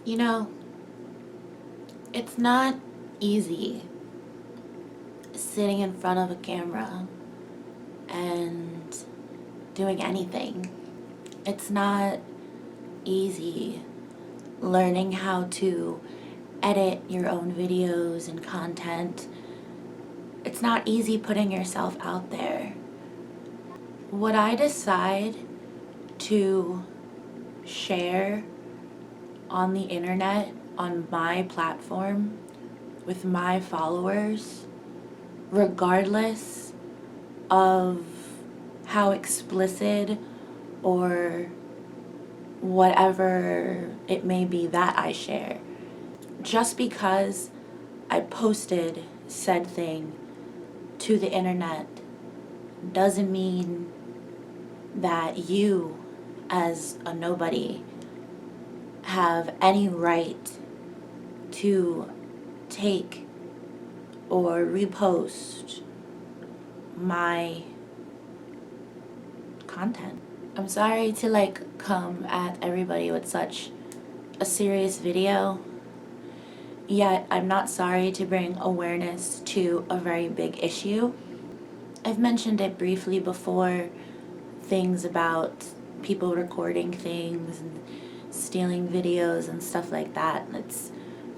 You know, it's not easy sitting in front of a camera and doing anything. It's not easy learning how to edit your own videos and content. It's not easy putting yourself out there. What I decide to share on the internet, on my platform, with my followers, regardless of how explicit or whatever it may be that I share. Just because I posted said thing to the internet doesn't mean that you, as a nobody, have any right to take or repost my content. I'm sorry to come at everybody with such a serious video, yet I'm not sorry to bring awareness to a very big issue. I've mentioned it briefly before, things about people recording things and stealing videos and stuff like that. It's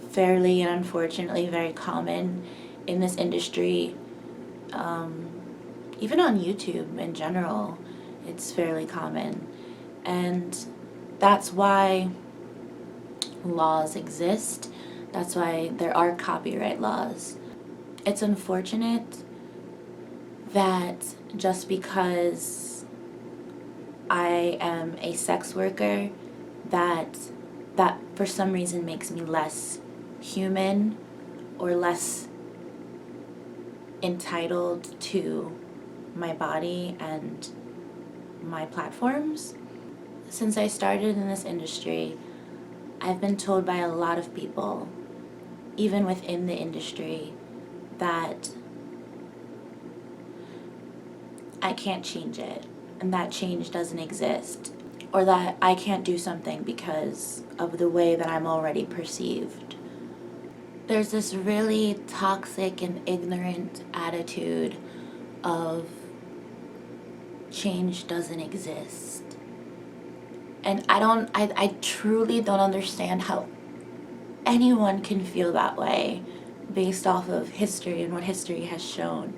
fairly and unfortunately very common in this industry. Even on YouTube in general, it's fairly common. And that's why laws exist. That's why there are copyright laws. It's unfortunate that just because I am a sex worker, that for some reason makes me less human or less entitled to my body and my platforms. Since I started in this industry, I've been told by a lot of people, even within the industry, that I can't change it and that change doesn't exist, or that I can't do something because of the way that I'm already perceived. There's this really toxic and ignorant attitude of change doesn't exist. And I truly don't understand how anyone can feel that way based off of history and what history has shown.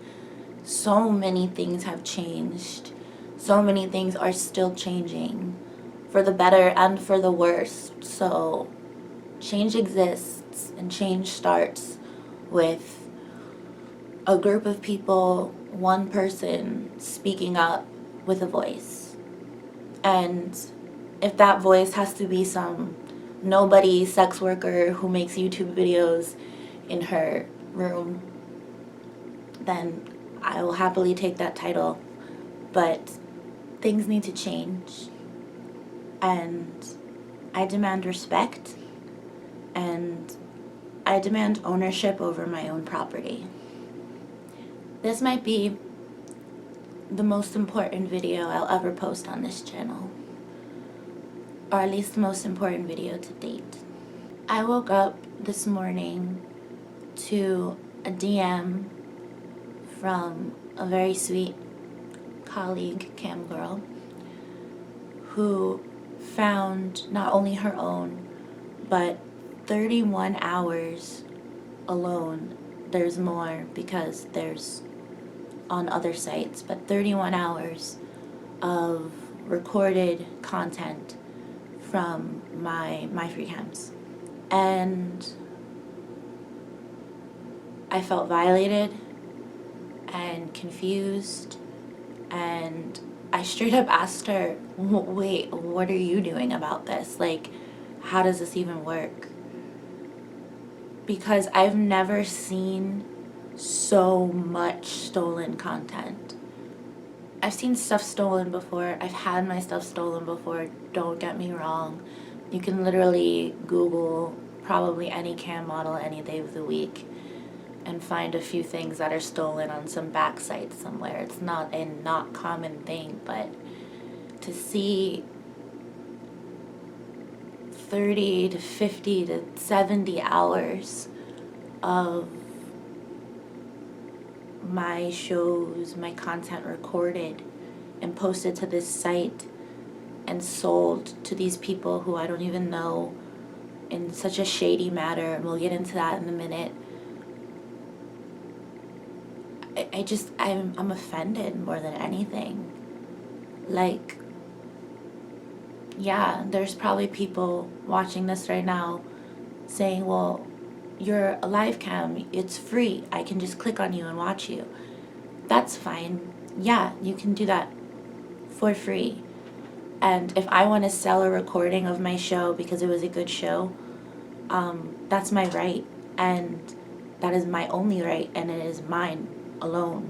So many things have changed. So many things are still changing for the better and for the worse. So change exists, and change starts with a group of people, one person speaking up with a voice. And if that voice has to be some nobody sex worker who makes YouTube videos in her room, then I will happily take that title. But things need to change, and I demand respect, and I demand ownership over my own property. This might be the most important video I'll ever post on this channel, or at least the most important video to date. I woke up this morning to a DM from a very sweet colleague, cam girl, who found not only her own, but 31 hours alone. There's more because there's on other sites, but 31 hours of recorded content from my free cams. And I felt violated and confused, and I straight up asked her, wait, what are you doing about this? How does this even work? Because I've never seen so much stolen content. I've seen stuff stolen before. I've had my stuff stolen before, don't get me wrong. You can literally Google probably any cam model any day of the week and find a few things that are stolen on some back site somewhere. It's not a not common thing, but to see 30 to 50 to 70 hours of my shows, my content recorded and posted to this site and sold to these people who I don't even know in such a shady manner, and we'll get into that in a minute. I'm offended more than anything. Like, yeah, there's probably people watching this right now saying, well, you're a live cam, it's free, I can just click on you and watch you. That's fine. Yeah, you can do that for free. And if I want to sell a recording of my show because it was a good show, that's my right. And that is my only right, and it is mine alone.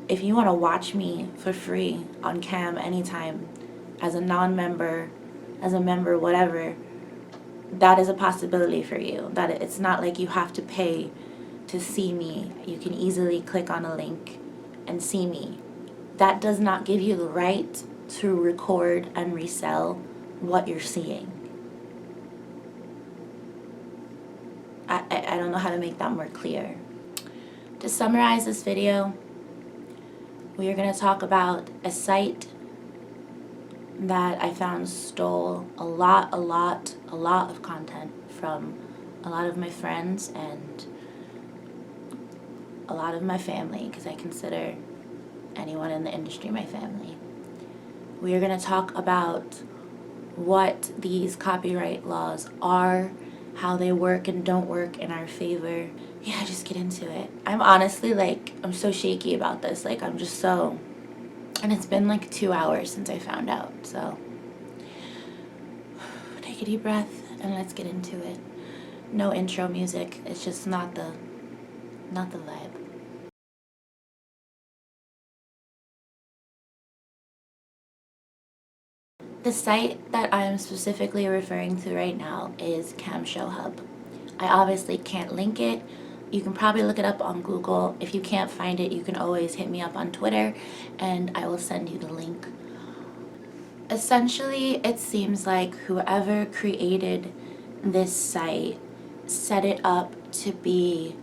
If you want to watch me for free on cam anytime, as a non-member, as a member, whatever, that is a possibility for you. That it's not like you have to pay to see me. You can easily click on a link and see me. That does not give you the right to record and resell what you're seeing. I don't know how to make that more clear. To summarize this video, we are going to talk about a site that I found stole a lot of content from a lot of my friends and a lot of my family, because I consider anyone in the industry my family. We are going to talk about what these copyright laws are, how they work and don't work in our favor. Yeah, just get into it. I'm honestly I'm so shaky about this. I'm just so, and it's been 2 hours since I found out. So take a deep breath and let's get into it. No intro music. It's just not the vibe. The site that I am specifically referring to right now is Camshow Hub. I obviously can't link it. You can probably look it up on Google. If you can't find it, you can always hit me up on Twitter and I will send you the link. Essentially, it seems like whoever created this site set it up to be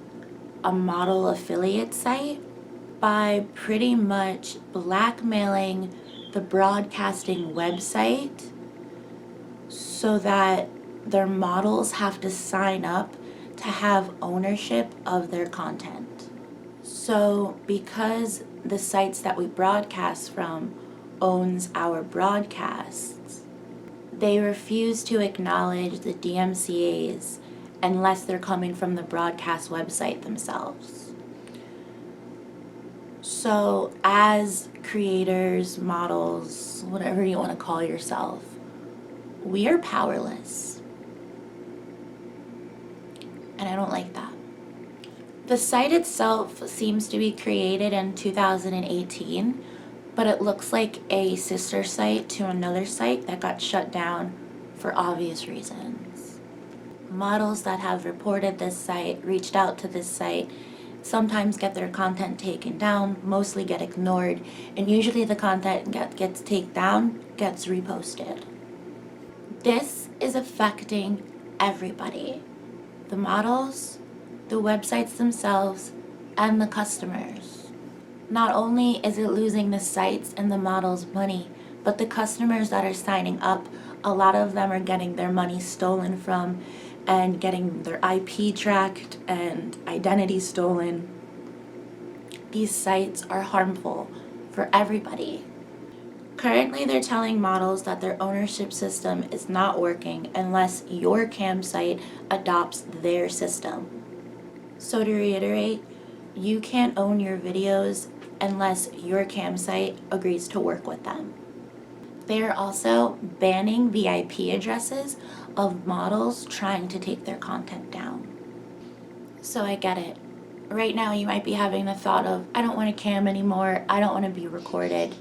a model affiliate site by pretty much blackmailing the broadcasting website so that their models have to sign up to have ownership of their content. So because the sites that we broadcast from owns our broadcasts, they refuse to acknowledge the DMCAs unless they're coming from the broadcast website themselves. So as creators, models, whatever you want to call yourself, we are powerless. And I don't like that. The site itself seems to be created in 2018, but it looks like a sister site to another site that got shut down for obvious reasons. Models that have reported this site, reached out to this site, sometimes get their content taken down, mostly get ignored, and usually the content gets taken down, gets reposted. This is affecting everybody. The models, the websites themselves, and the customers. Not only is it losing the sites and the models' money, but the customers that are signing up, a lot of them are getting their money stolen from and getting their IP tracked and identity stolen. These sites are harmful for everybody. Currently, they're telling models that their ownership system is not working unless your camsite adopts their system. So to reiterate, you can't own your videos unless your camsite agrees to work with them. They are also banning the IP addresses of models trying to take their content down. So I get it. Right now you might be having the thought of, I don't want to cam anymore, I don't want to be recorded.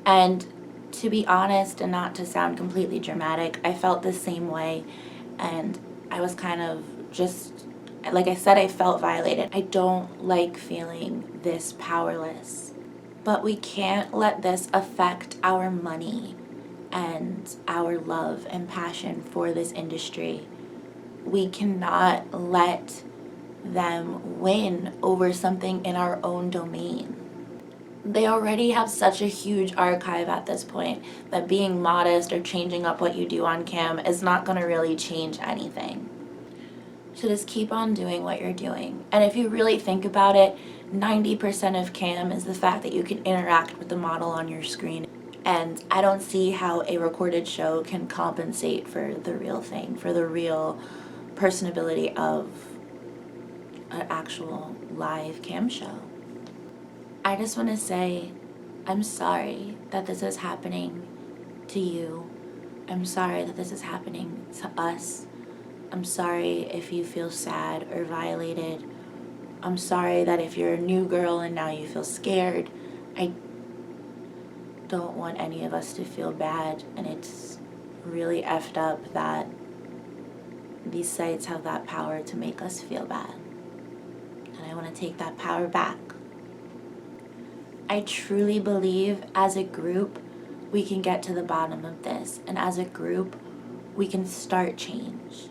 And to be honest, and not to sound completely dramatic, I felt the same way, and I was kind of just, like I said, I felt violated. I don't like feeling this powerless. But we can't let this affect our money. and our love and passion for this industry. We cannot let them win over something in our own domain. They already have such a huge archive at this point that being modest or changing up what you do on cam is not going to really change anything. So just keep on doing what you're doing. And if you really think about it, 90% of cam is the fact that you can interact with the model on your screen. And I don't see how a recorded show can compensate for the real thing, for the real personability of an actual live cam show. I just want to say, I'm sorry that this is happening to you. I'm sorry that this is happening to us. I'm sorry if you feel sad or violated. I'm sorry that if you're a new girl and now you feel scared. I don't want any of us to feel bad, and it's really effed up that these sites have that power to make us feel bad. And I want to take that power back. I truly believe as a group we can get to the bottom of this, and as a group we can start change.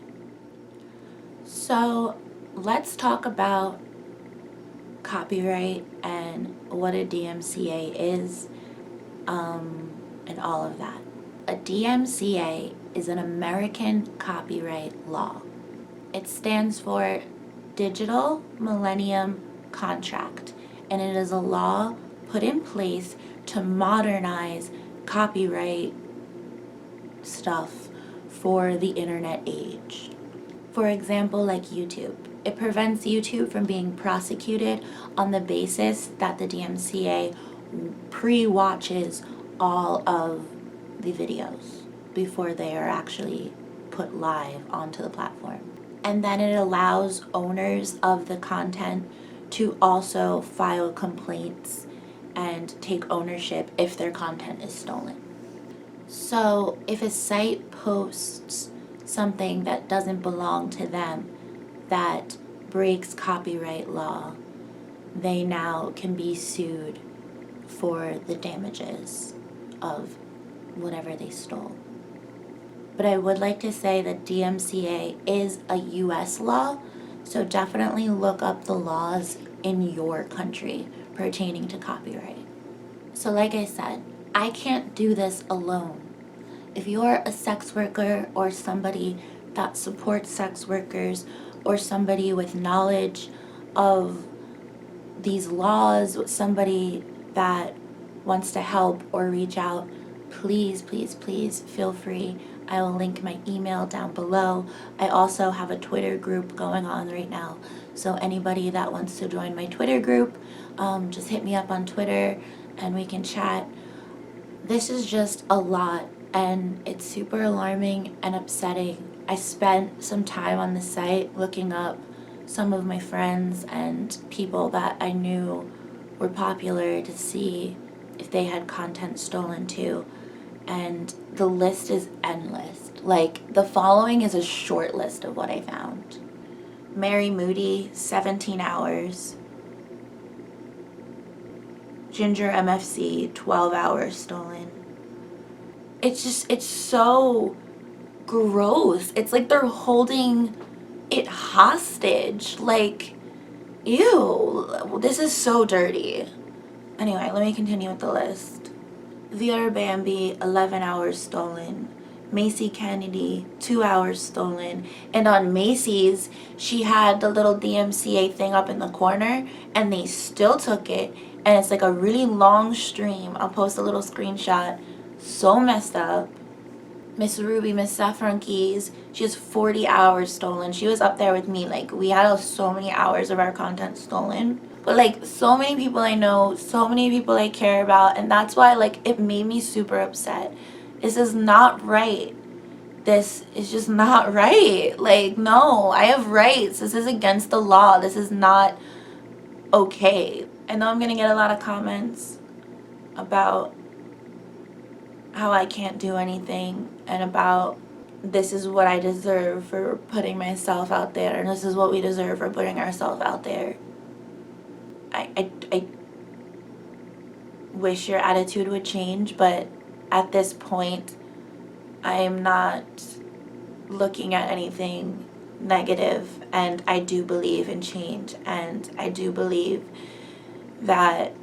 So let's talk about copyright and what a DMCA is, and all of that. A DMCA is an American copyright law. It stands for Digital Millennium Contract, and it is a law put in place to modernize copyright stuff for the internet age. For example, like YouTube. It prevents YouTube from being prosecuted on the basis that the DMCA pre-watches all of the videos before they are actually put live onto the platform. And then it allows owners of the content to also file complaints and take ownership if their content is stolen. So if a site posts something that doesn't belong to them, that breaks copyright law, they now can be sued for the damages of whatever they stole. But I would like to say that DMCA is a US law, so definitely look up the laws in your country pertaining to copyright. So like I said, I can't do this alone. If you're a sex worker or somebody that supports sex workers or somebody with knowledge of these laws, somebody that wants to help or reach out, please, please, please feel free. I will link my email down below. I also have a Twitter group going on right now. So anybody that wants to join my Twitter group, just hit me up on Twitter and we can chat. This is just a lot and it's super alarming and upsetting. I spent some time on the site looking up some of my friends and people that I knew were popular to see if they had content stolen too. And the list is endless. Like, the following is a short list of what I found. Mary Moody, 17 hours. Ginger MFC, 12 hours stolen. It's so gross. It's like they're holding it hostage. Like, ew, this is so dirty. Anyway, let me continue with the list. Vera Bambi, 11 hours stolen. Macy Kennedy, 2 hours stolen. And on Macy's, she had the little DMCA thing up in the corner, and they still took it. And it's like a really long stream. I'll post a little screenshot. So messed up. Miss Ruby, Miss Saffron Keys, she has 40 hours stolen. She was up there with me. Like, we had so many hours of our content stolen. But, like, so many people I know, so many people I care about, and that's why, like, it made me super upset. This is not right. This is just not right. Like, no, I have rights. This is against the law. This is not okay. I know I'm going to get a lot of comments about how I can't do anything and about this is what I deserve for putting myself out there and this is what we deserve for putting ourselves out there. I wish your attitude would change, but at this point I am not looking at anything negative, and I do believe in change, and I do believe that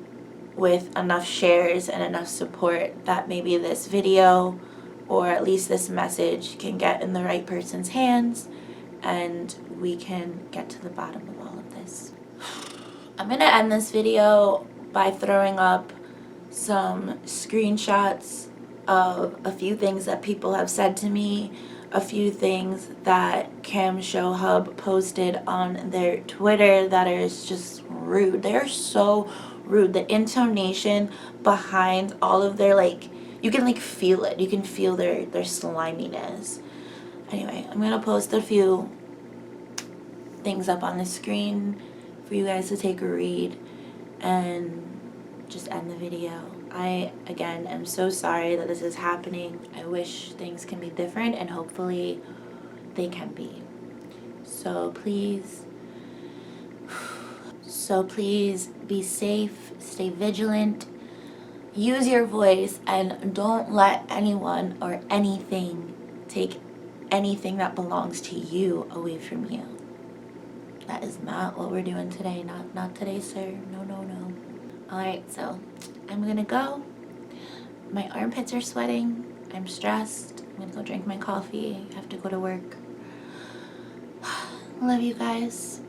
with enough shares and enough support that maybe this video or at least this message can get in the right person's hands and we can get to the bottom of all of this. I'm gonna end this video by throwing up some screenshots of a few things that people have said to me, a few things that Cam Show Hub posted on their Twitter that is just rude. They're so rude. The intonation behind all of their, like, you can like feel it. You can feel their sliminess. Anyway, I'm gonna post a few things up on the screen for you guys to take a read and just end the video. I, again, am so sorry that this is happening. I wish things can be different, and hopefully they can be. So please be safe, stay vigilant, use your voice, and don't let anyone or anything take anything that belongs to you away from you. That is not what we're doing today. Not today, sir. No, no, no. Alright, so I'm gonna go. My armpits are sweating. I'm stressed. I'm gonna go drink my coffee. I have to go to work. Love you guys.